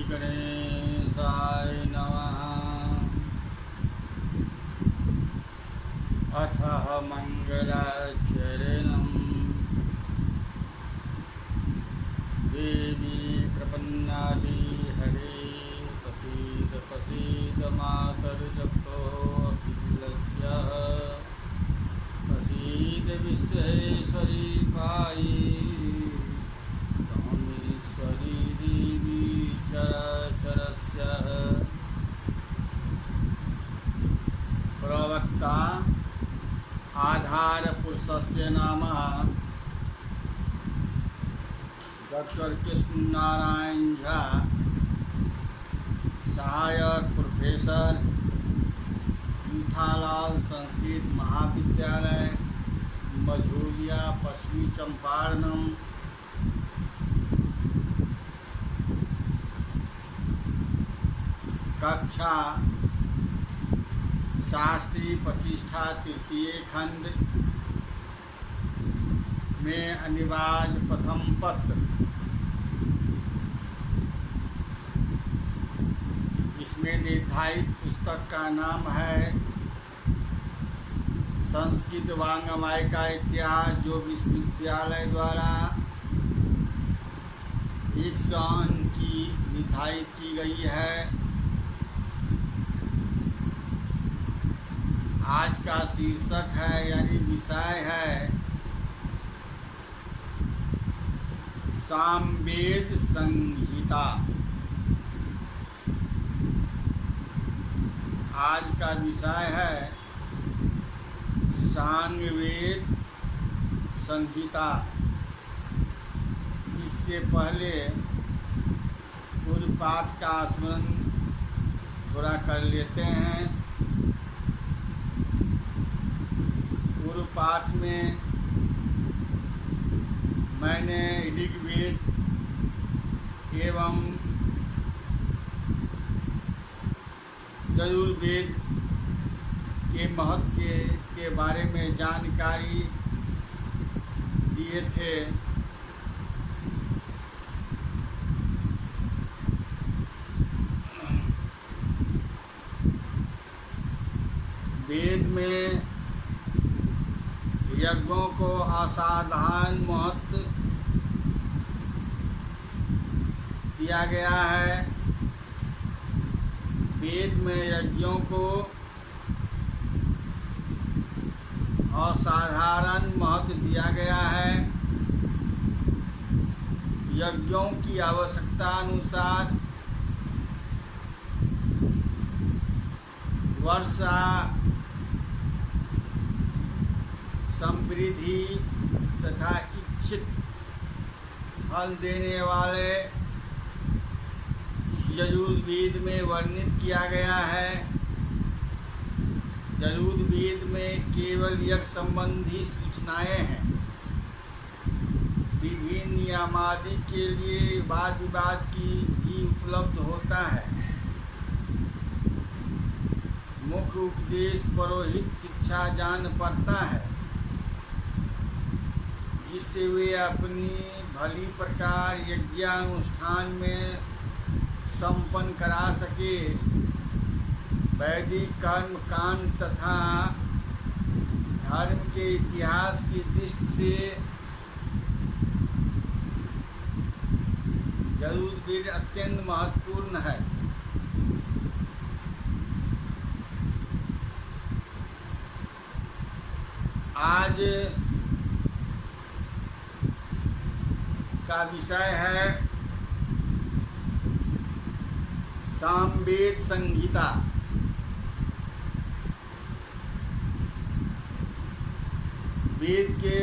गणेशाय नमः। अथ मंगलाचरणं देवी प्रपन्नादि हरे प्रसीद प्रसीद मातर्जगतोऽखिलस्य प्रसीद विश्वेश्वरी पायि त्वमीश्वरी देवी चरचरस्य प्रवक्ता आधार पुरुषस्य नाम डॉक्टर कृष्ण नारायण झा, सहायक प्रोफेसर, जूठालाल संस्कृत महाविद्यालय, मझौलिया, पश्चिमी चंपारण। कक्षा शास्त्री प्रतिष्ठा तृतीय खंड में अनिवार्य प्रथम पत्र। इसमें निर्धारित पुस्तक का नाम है संस्कृत वाङ्मय का इतिहास, जो विश्वविद्यालय द्वारा 100 अंक की निर्धारित की गई है। आज का शीर्षक है यानी विषय है सामवेद संहिता। आज का विषय है सामवेद संहिता। इससे पहले पूर्व पाठ का स्मरण थोड़ा कर लेते हैं। पूर्व पाठ में मैंने ऋग्वेद एवं यजुर्वेद के महत्व के बारे में जानकारी दिए थे। वेद में यज्ञों को असाधारण महत्व दिया गया है। वेद में यज्ञों को असाधारण महत्व दिया गया है। यज्ञों की आवश्यकता अनुसार वर्षा, समृद्धि तथा इच्छित फल देने वाले इस यजुर्वेद में वर्णित किया गया है। यजुर्वेद में केवल यज्ञ संबंधी सूचनाएं हैं। विभिन्न नियमादि के लिए वाद विवाद की भी उपलब्ध होता है। मुख्य उपदेश पुरोहित शिक्षा जान पड़ता है, जिससे वे अपनी भली प्रकार यज्ञानुष्ठान में संपन्न करा सके। वैदिक कर्म कांड तथा धर्म के इतिहास की दृष्टि से यजुर्वेद अत्यंत महत्वपूर्ण है। आज का विषय है सामवेद संहिता। वेद के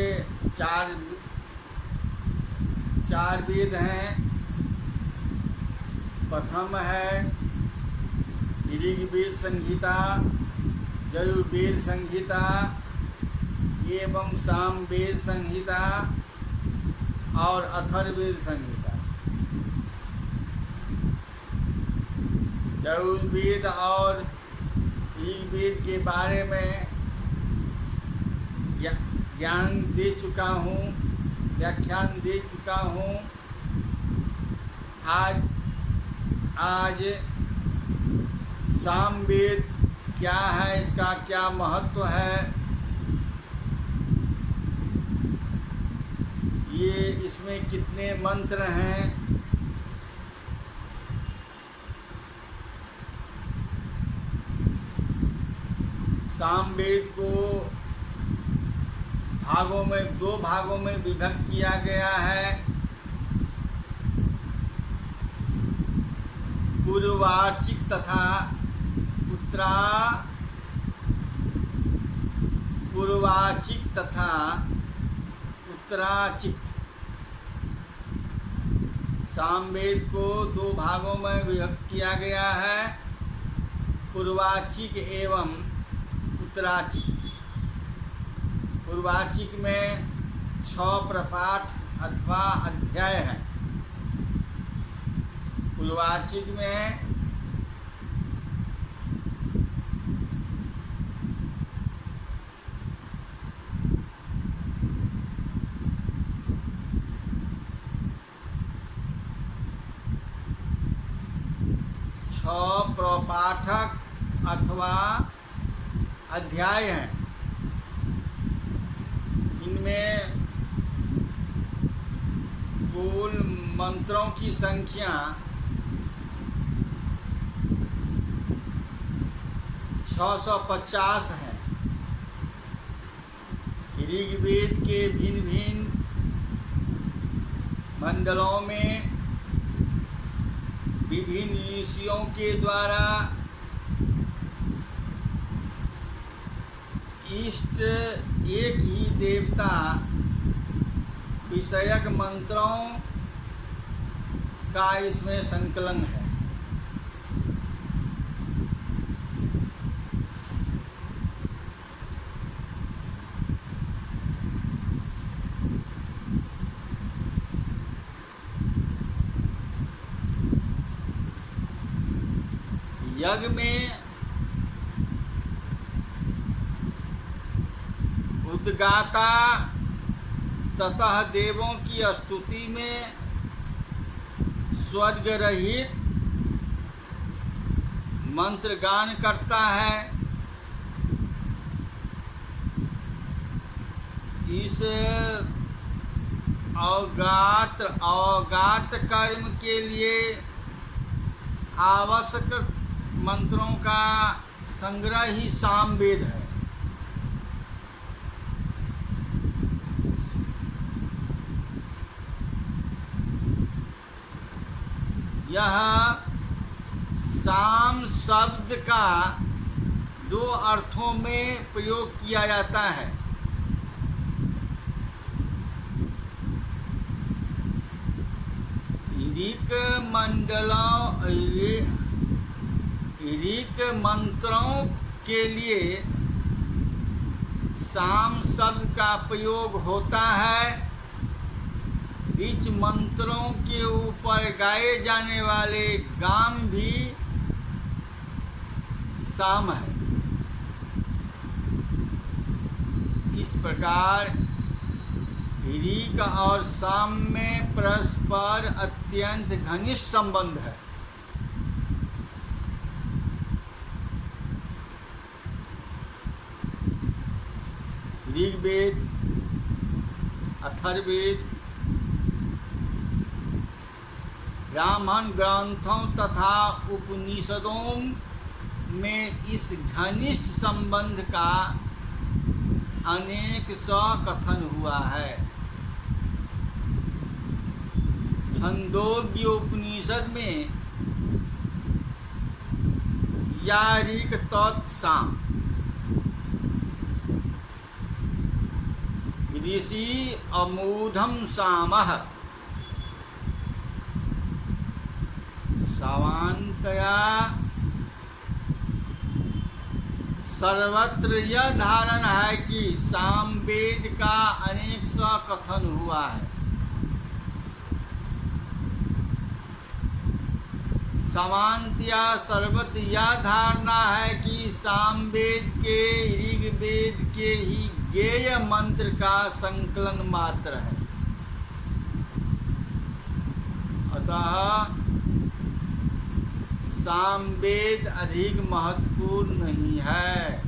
चार वेद हैं। प्रथम है ऋग्वेद संहिता, यजुर्वेद संहिता एवं सामवेद संहिता और अथर्ववेद संहिता। यजुर्वेद और ऋग्वेद के बारे में ज्ञान दे चुका हूँ, व्याख्यान दे चुका हूँ। आज आज सामवेद क्या है, इसका क्या महत्व है, ये इसमें कितने मंत्र हैं, सामवेद को दो भागों में विभक्त किया गया है। पूर्वार्चिक तथा उत्तरार्चिक। सामवेद को दो भागों में विभक्त किया गया है, पूर्वार्चिक एवं उत्तरार्चिक। पूर्वार्चिक में 6 प्रपाठ अथवा अध्याय हैं। पूर्वार्चिक में प्रपाठक अथवा अध्याय हैं। इनमें कुल मंत्रों की संख्या 650 है। ऋग्वेद के भिन्न भिन्न मंडलों में विभिन्न ऋषियों के द्वारा इष्ट एक ही देवता विषयक मंत्रों का इसमें संकलन है। यज्ञ में उद्गाता ततः देवों की स्तुति में स्वर्ग रहित मंत्र गान करता है। इस अवगात कर्म के लिए आवश्यक मंत्रों का संग्रह ही सामवेद है। यह साम शब्द का 2 अर्थों में प्रयोग किया जाता है। ऋक मंत्रों के लिए साम शब्द का प्रयोग होता है। ऋच मंत्रों के ऊपर गाए जाने वाले गान भी साम है। इस प्रकार ऋक और साम में परस्पर अत्यंत घनिष्ठ संबंध है। ऋग्वेद, अथर्ववेद, ब्राह्मण ग्रंथों तथा उपनिषदों में इस घनिष्ठ संबंध का अनेक कथन हुआ है। छंदोग्य उपनिषद में या ऋक् तत्साम ऋषि अमूढ़ं सामः सामान्यतया सर्वत्र यह धारणा है कि सामवेद का अनेक कथन हुआ है। सामान्यतया सर्वत्र यह धारणा है कि सामवेद के ऋग्वेद के ही ज्ञेय मंत्र का संकलन मात्र है। अतः सामवेद अधिक महत्वपूर्ण नहीं है,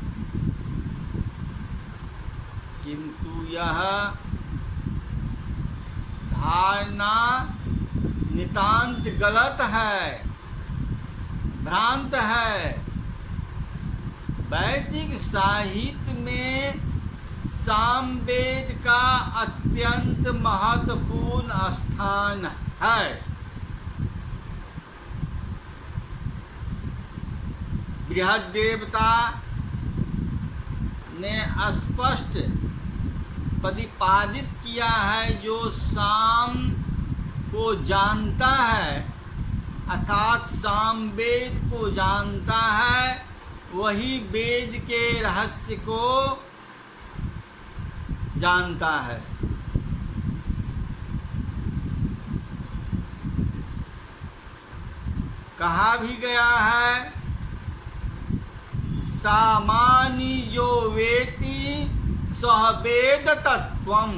किंतु यह धारणा नितांत गलत है, भ्रांत है। वैदिक साहित्य में सामवेद का अत्यंत महत्वपूर्ण स्थान है। बृहदेवता ने स्पष्ट प्रतिपादित किया है, जो साम को जानता है अर्थात सामवेद को जानता है, वही वेद के रहस्य को जानता है। कहा भी गया है, सामान्य जो वेति सह वेद तत्वम्।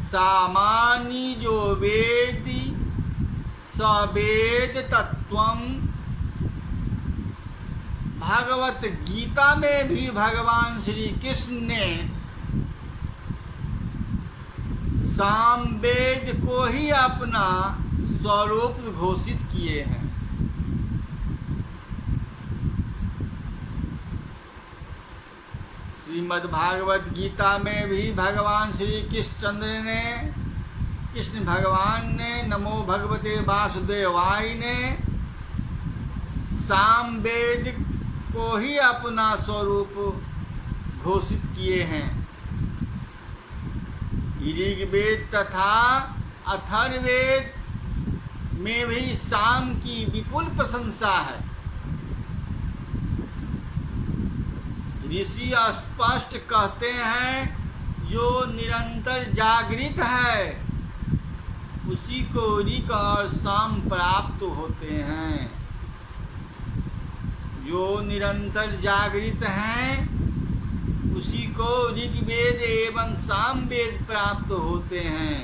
सामान्य जो वेति स वेद तत्वम्। भागवत गीता में भी भगवान श्री कृष्ण ने सामवेद को ही अपना स्वरूप घोषित किए हैं। श्रीमद् भागवत गीता में भी भगवान श्री कृष्ण भगवान ने नमो भगवते वासुदेवाय ने सामवेद को ही अपना स्वरूप घोषित किए हैं। ऋग्वेद तथा अथर्ववेद में भी साम की विपुल प्रशंसा है। ऋषि स्पष्ट कहते हैं, जो निरंतर जागृत है उसी को ऋग और साम प्राप्त होते हैं। जो निरंतर जागृत हैं उसी को ऋग्वेद एवं सामवेद प्राप्त होते हैं,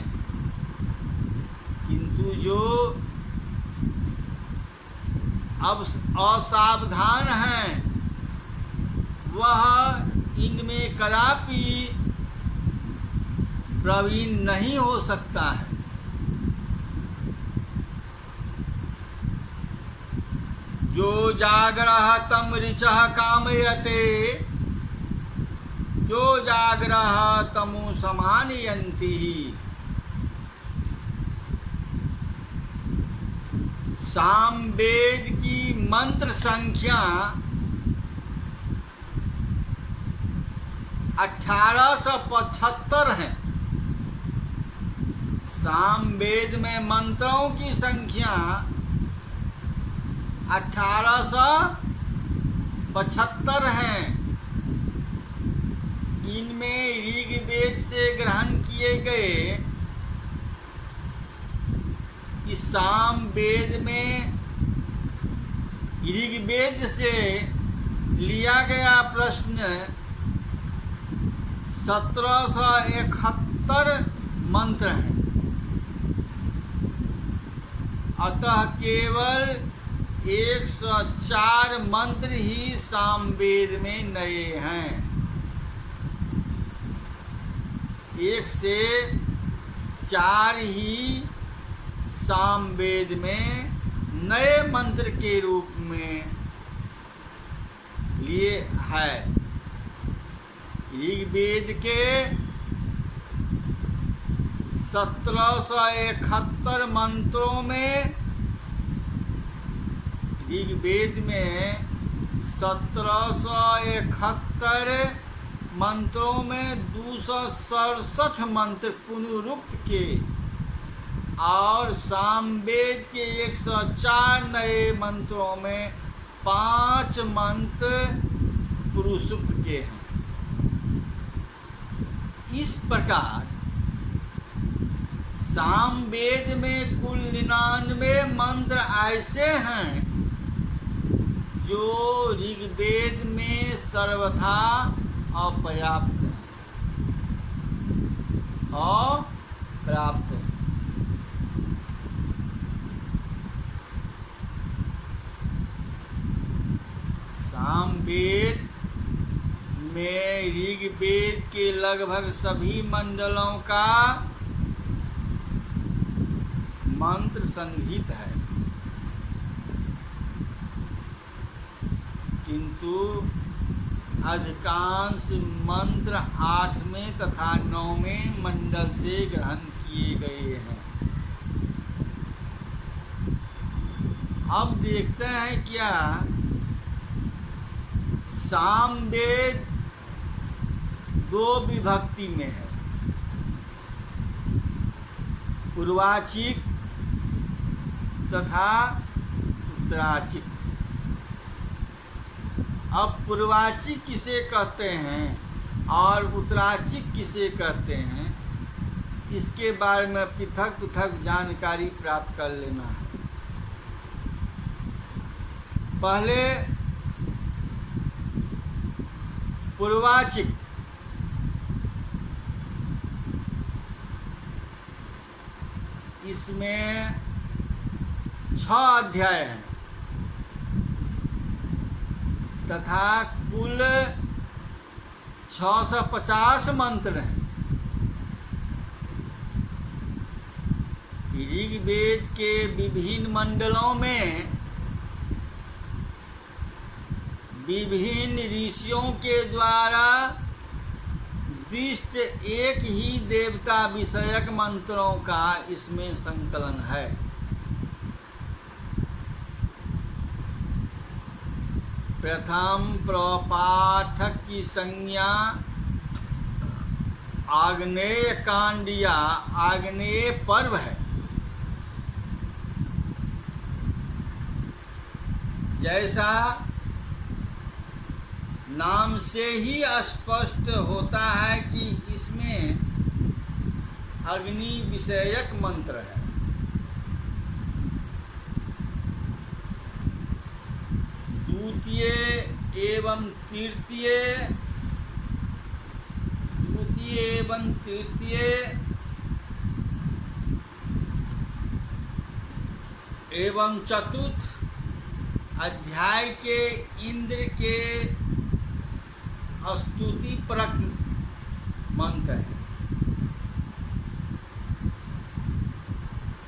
किंतु जो अब असावधान हैं वह इनमें कदापि प्रवीण नहीं हो सकता है। जो जागरः तं ऋचः कामयते, जो जागरः तमु समानयन्ति। सामवेद की मंत्र संख्या 1875 है। सामवेद में मंत्रों की संख्या 1875 है। इनमें ऋग्वेद से ग्रहण किए गए इस सामवेद में ऋग्वेद से लिया गया प्रश्न 1771 मंत्र हैं। अतः केवल 104 मंत्र ही सामवेद में नए हैं। 1 से 4 ही सामवेद में नए मंत्र के रूप में लिए है। ऋग्वेद के 1771 मंत्रों में ऋग्वेद में 1771 मंत्रों में 267 मंत्र पुनरुक्त के और सामवेद के 104 नए मंत्रों में 5 मंत्र पुरुषुक्त के हैं। इस प्रकार सामवेद में कुल 99 मंत्र ऐसे हैं जो ऋग्वेद में सर्वथा अपर्याप्त है। के लगभग सभी मंडलों का मंत्र संगीत है, किंतु अधिकांश मंत्र 8वें तथा 9वें मंडल से ग्रहण किए गए हैं। अब देखते हैं क्या सामवेद 2 विभक्ति में है, पूर्वाचिक तथा उत्तराचिक। अब पूर्वाचिक किसे कहते हैं और उत्तराचिक किसे कहते हैं, इसके बारे में पृथक पृथक जानकारी प्राप्त कर लेना है। पहले पूर्वाचिक, इसमें 6 अध्याय हैं तथा कुल 650 मंत्र हैं। ऋग्वेद के विभिन्न मंडलों में विभिन्न ऋषियों के द्वारा दिष्ट एक ही देवता विषयक मंत्रों का इसमें संकलन है। प्रथम प्रपाठक की संज्ञा आग्नेय कांड या आग्नेय पर्व है। जैसा नाम से ही स्पष्ट होता है कि इसमें अग्नि विषयक मंत्र है। द्वितीय एवं तृतीय एवं चतुर्थ अध्याय के इंद्र के स्तुति परक मंत्र है।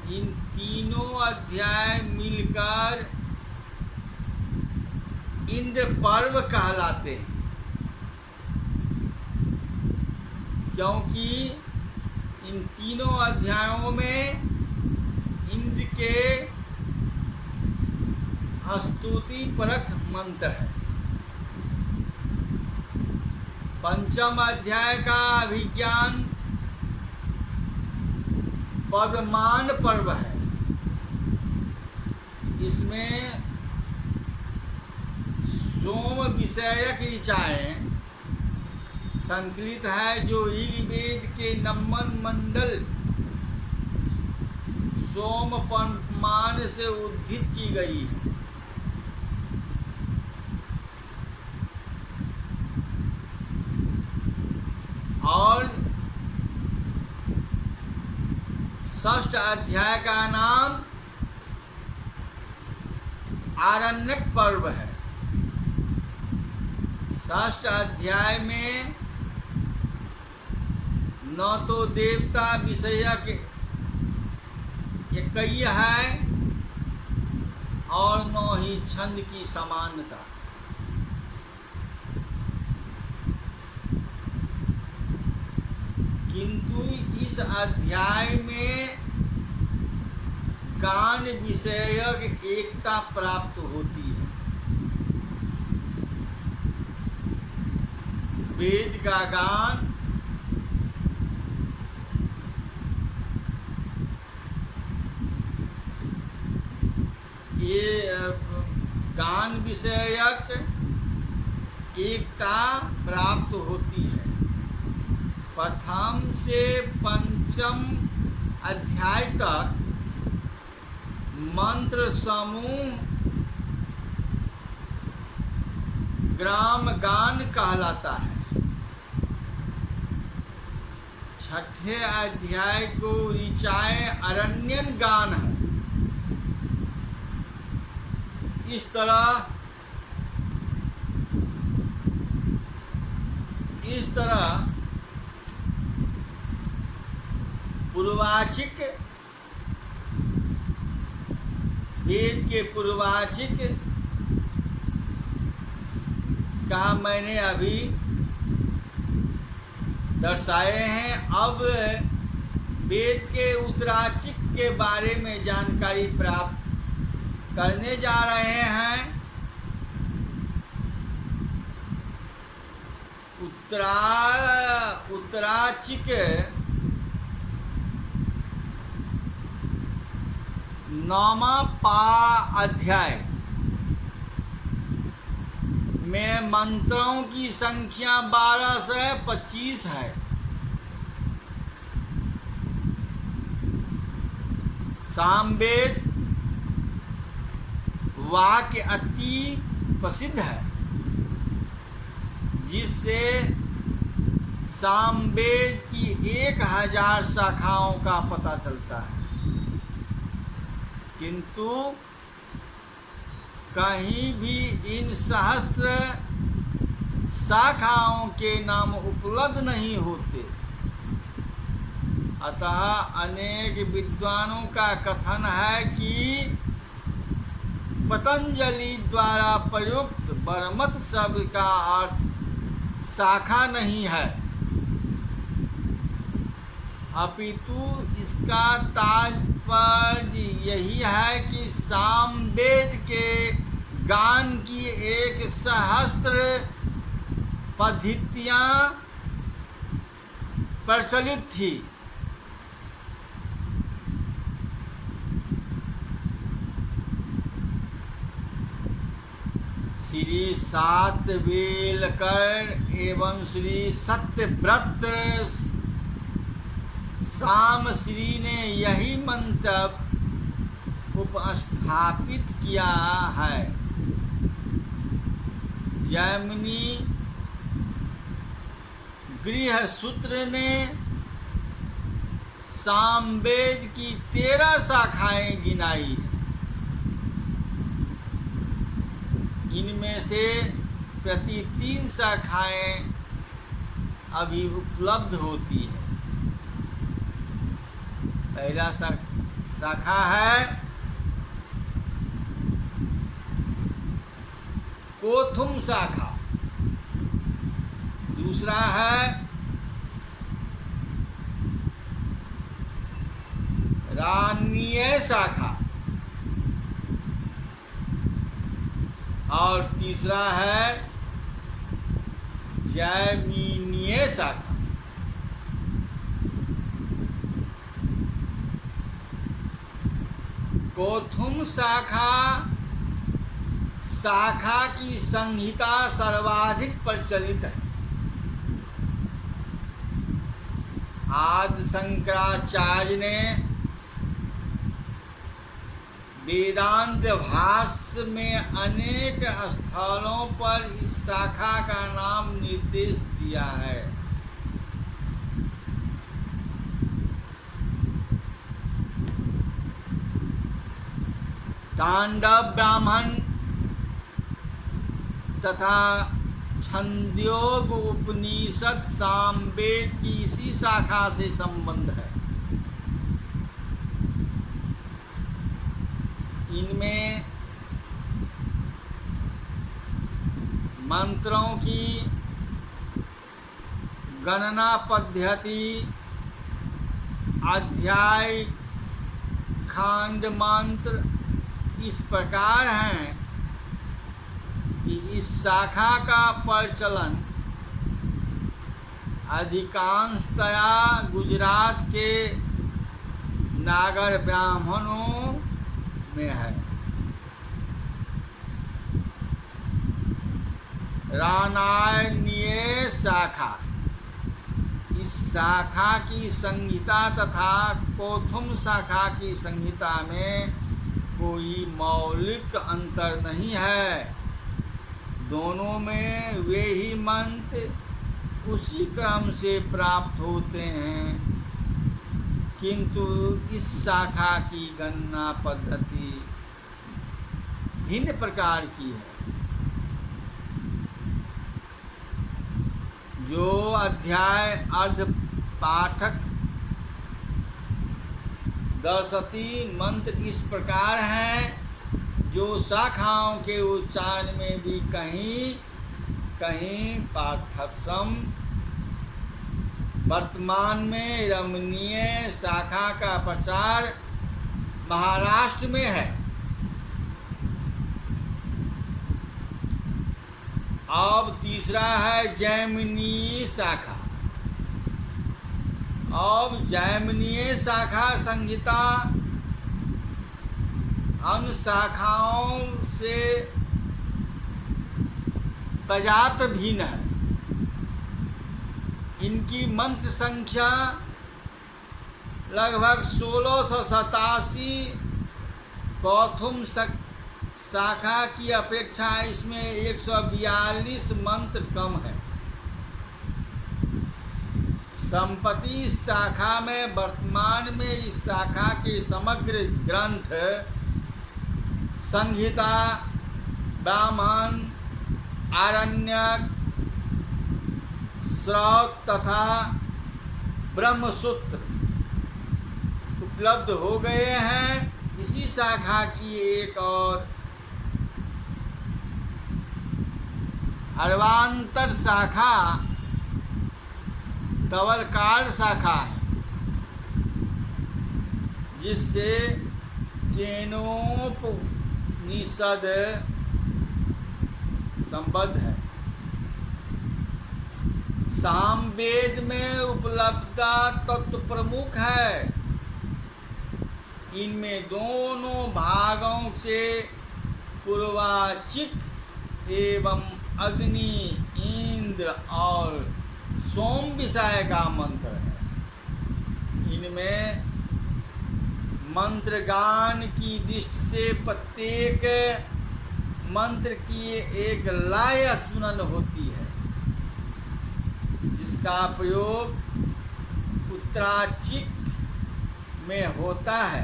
इन तीनों अध्याय मिलकर इंद्र पर्व कहलाते हैं, क्योंकि इन तीनों अध्यायों में इंद्र के स्तुति परक मंत्र है। पंचम अध्याय का अभिज्ञान पवमान पर्व है। इसमें सोम विषयक ऋचाएं संकलित है, जो ऋग्वेद के नवम मंडल सोम पवमान से उद्धृत की गई है। और षष्ठ अध्याय का नाम आरण्यक पर्व है। षष्ठ अध्याय में न तो देवता विषयक एकय है और न ही छंद की समानता। किंतु इस अध्याय में गान विषयक एकता प्राप्त होती है। वेद का गान ये गान विषयक एकता प्राप्त होती है। प्रथम से पंचम अध्याय तक मंत्र समूह ग्राम गान कहलाता है। छठे अध्याय को ऋचाएं अरण्यन गान है। इस तरह पूर्वाचिक, वेद के पूर्वाचिक का मैंने अभी दर्शाए हैं। अब वेद के उत्तराचिक के बारे में जानकारी प्राप्त करने जा रहे हैं। उत्तराचिक 9वां अध्याय में मंत्रों की संख्या 12 से 25 है। सामवेद वाक्य अति प्रसिद्ध है, जिससे सामवेद की 1000 शाखाओं का पता चलता है, किंतु कहीं भी इन सहस्त्र शाखाओं के नाम उपलब्ध नहीं होते। अतः अनेक विद्वानों का कथन है कि पतंजलि द्वारा प्रयुक्त बरमत शब्द का अर्थ शाखा नहीं है, अपितु इसका तात्पर्य यही है कि सामवेद के गान की 1000 पद्धतियां प्रचलित थी। श्री सातवेलकर एवं श्री सत्यव्रत सामश्री ने यही मंतव्य उपस्थापित किया है। जैमिनी गृह सूत्र ने सामवेद की 13 शाखाएं गिनाई है। इनमें से प्रति 3 शाखाएं अभी उपलब्ध होती है। पहला शाखा है कोथुम शाखा, दूसरा है रानीय शाखा और तीसरा है जैमिनीय शाखा। कोथुम शाखा की संहिता सर्वाधिक प्रचलित है। आदि शंकराचार्य ने वेदांत भाष्य में अनेक स्थलों पर इस शाखा का नाम निर्देश दिया है। तांडव ब्राह्मण तथा छंदयोग उपनिषद सामवेद की इसी शाखा से संबंध है। इनमें मंत्रों की गणना पद्धति, अध्याय, खंड मंत्र इस प्रकार हैं कि इस शाखा का प्रचलन अधिकांशतया गुजरात के नागर ब्राह्मणों में है। रानायणीय शाखा, इस शाखा की संहिता तथा कोथुम शाखा की संहिता में कोई मौलिक अंतर नहीं है। दोनों में वे ही मंत्र उसी क्रम से प्राप्त होते हैं, किंतु इस शाखा की गणना पद्धति भिन्न प्रकार की है। जो अध्याय अर्ध पाठक दर्शति मंत्र इस प्रकार हैं जो शाखाओं के उच्चारण में भी कहीं कहीं पार्थक्यम। वर्तमान में रमणीय शाखा का प्रचार महाराष्ट्र में है। अब तीसरा है जैमिनी शाखा। अब जैमिनीय शाखा संहिता अन्य शाखाओं से पर्याप्त भिन्न है। इनकी मंत्र संख्या लगभग 1687 प्रथम शाखा की अपेक्षा इसमें 142 मंत्र कम है। संपत्ति शाखा में वर्तमान में इस शाखा के समग्र ग्रंथ संहिता, ब्राह्मण, आरण्यक, श्रौत तथा ब्रह्मसूत्र उपलब्ध हो गए हैं। इसी शाखा की एक और अर्वांतर शाखा तवलकार शाखा है, जिससे केनोपनिषद संबद्ध है। सामवेद में उपलब्ध तत्व प्रमुख है। इनमें दोनों भागों से पूर्वाचिक एवं अग्नि, इंद्र और सोम विषय का मंत्र है। इनमें मंत्रगान की दृष्टि से प्रत्येक मंत्र की एक लय स्मरण होती है, जिसका प्रयोग उत्तराचिक में होता है।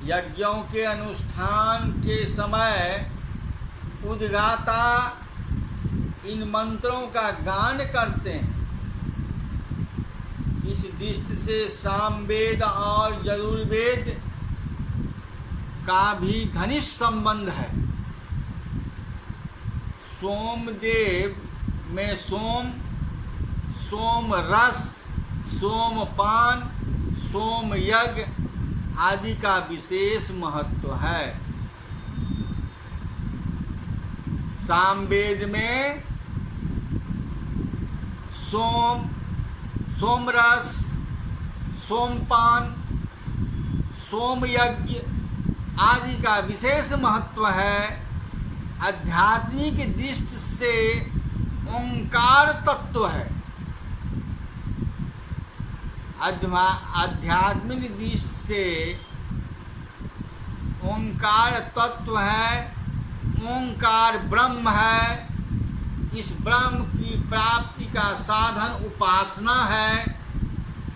यज्ञों के अनुष्ठान के समय उद्गाता इन मंत्रों का गान करते हैं। इस दृष्टि से सामवेद और यजुर्वेद का भी घनिष्ठ संबंध है। सोमदेव में सोम, सोम रस, सोमपान, सोम यज्ञ आदि का विशेष महत्व है। सामवेद में सोम, सोमरस, सोमपान, सोमयज्ञ आदि का विशेष महत्व है। आध्यात्मिक दृष्टि से ओंकार तत्व है। आध्यात्मिक दृष्टि से ओंकार तत्व है। ओंकार ब्रह्म है। इस ब्रह्म की प्राप्ति का साधन उपासना है।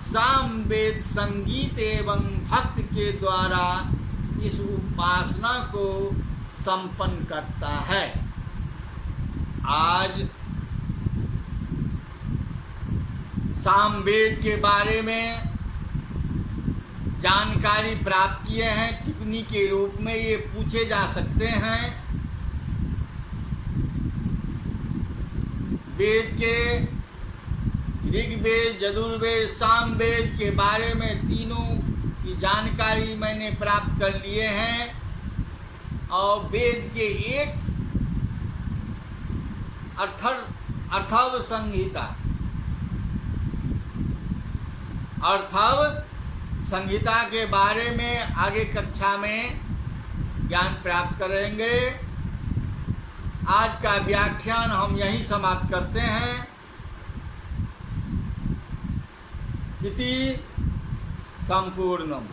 सामवेद संगीत एवं भक्त के द्वारा इस उपासना को संपन्न करता है। आज सामवेद के बारे में जानकारी प्राप्त किए हैं। टिप्पणी के रूप में ये पूछे जा सकते हैं। वेद के ऋग्वेद, यजुर्वेद, सामवेद के बारे में तीनों की जानकारी मैंने प्राप्त कर लिए हैं। और वेद के एक अर्थव संहिता के बारे में आगे कक्षा में ज्ञान प्राप्त करेंगे। आज का व्याख्यान हम यहीं समाप्त करते हैं। इति संपूर्णम।